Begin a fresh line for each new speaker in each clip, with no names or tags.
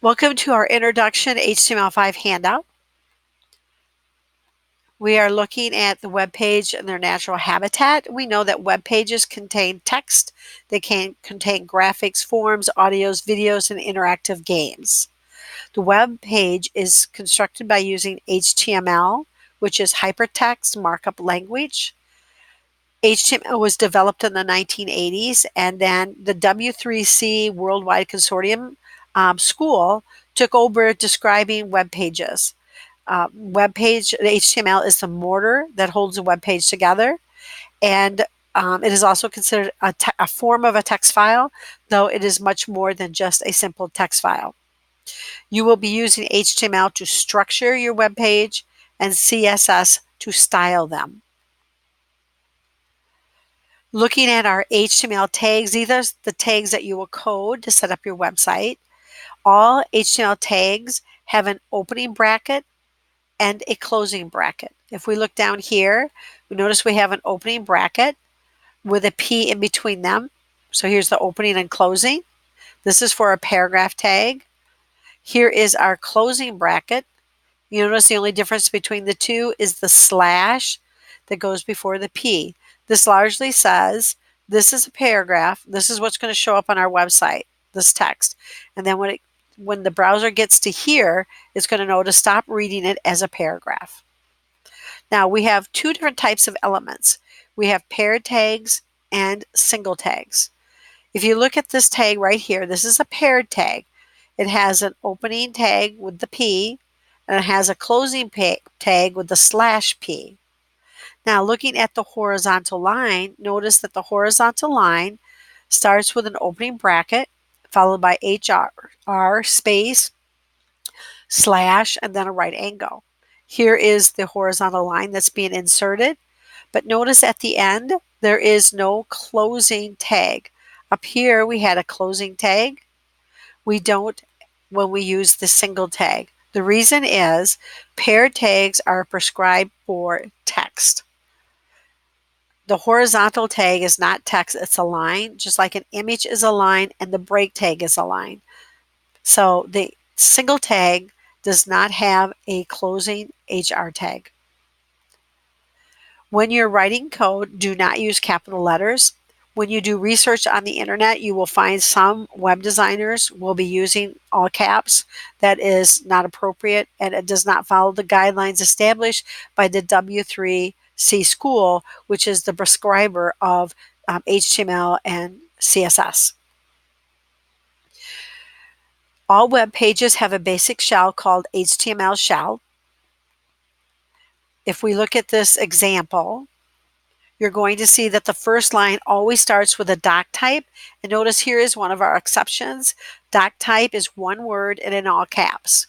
Welcome to our Introduction to HTML5 handout. We are looking at the web page and their natural habitat. We know that web pages contain text. They can contain graphics, forms, audios, videos, and interactive games. The web page is constructed by using HTML, which is hypertext markup language. HTML was developed in the 1980s, and then the W3C Worldwide Consortium school took over describing web pages. Web page, the HTML is the mortar that holds a web page together, and it is also considered a form of a text file, though it is much more than just a simple text file. You will be using HTML to structure your web page and CSS to style them. Looking at our HTML tags, these are the tags that you will code to set up your website. All HTML tags have an opening bracket and a closing bracket. If we look down here, we notice we have an opening bracket with a P in between them. So here's the opening and closing. This is for a paragraph tag. Here is our closing bracket. You notice the only difference between the two is the slash that goes before the P. This largely says, this is a paragraph. This is what's going to show up on our website, this text. And then when the browser gets to here, it's going to know to stop reading it as a paragraph. Now we have two different types of elements. We have paired tags and single tags. If you look at this tag right here, this is a paired tag. It has an opening tag with the P, and it has a closing tag with the slash P. Now looking at the horizontal line, notice that the horizontal line starts with an opening bracket followed by HR space slash and then a right angle. Here is the horizontal line that's being inserted, but notice at the end there is no closing tag. Up here we had a closing tag. We don't when we use the single tag. The reason is paired tags are prescribed for text. The horizontal tag is not text, it's a line, just like an image is a line and the break tag is a line. So the single tag does not have a closing HR tag. When you're writing code, do not use capital letters. When you do research on the internet, you will find some web designers will be using all caps. That is not appropriate, and it does not follow the guidelines established by the W3C school, which is the prescriber of HTML and CSS. All web pages have a basic shell called HTML shell. If we look at this example, you're going to see that the first line always starts with a doc type. And notice here is one of our exceptions. Doc type is one word and in all caps,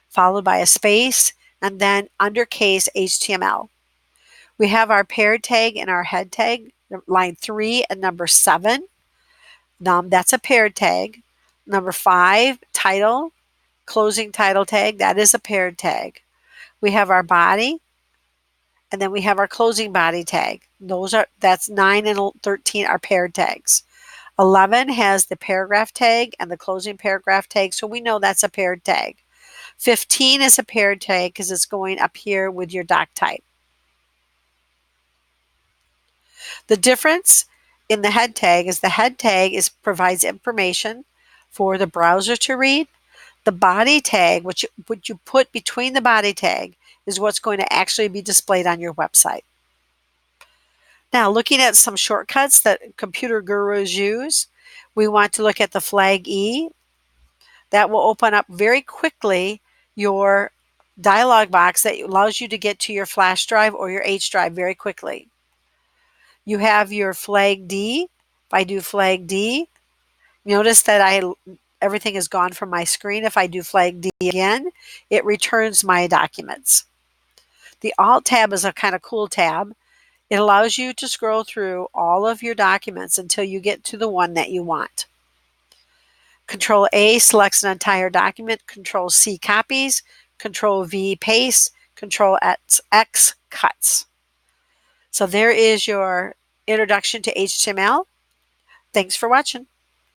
followed by a space and then undercase HTML. We have our paired tag and our head tag, line 3 and number 7. That's a paired tag. Number 5, title, closing title tag, that is a paired tag. We have our body, and then we have our closing body tag. That's 9 and 13 are paired tags. 11 has the paragraph tag and the closing paragraph tag, so we know that's a paired tag. 15 is a paired tag because it's going up here with your doc type. The difference in the head tag is the head tag provides information for the browser to read. The body tag, which you put between the body tag, is what's going to actually be displayed on your website. Now, looking at some shortcuts that computer gurus use, we want to look at the flag E. That will open up very quickly your dialog box that allows you to get to your flash drive or your H drive very quickly. You have your flag D. If I do flag D, notice that everything is gone from my screen. If I do flag D again, it returns my documents. The Alt tab is a kind of cool tab. It allows you to scroll through all of your documents until you get to the one that you want. Control A selects an entire document, Control C copies, Control V pastes, Control X cuts. So there is your introduction to HTML. Thanks for watching.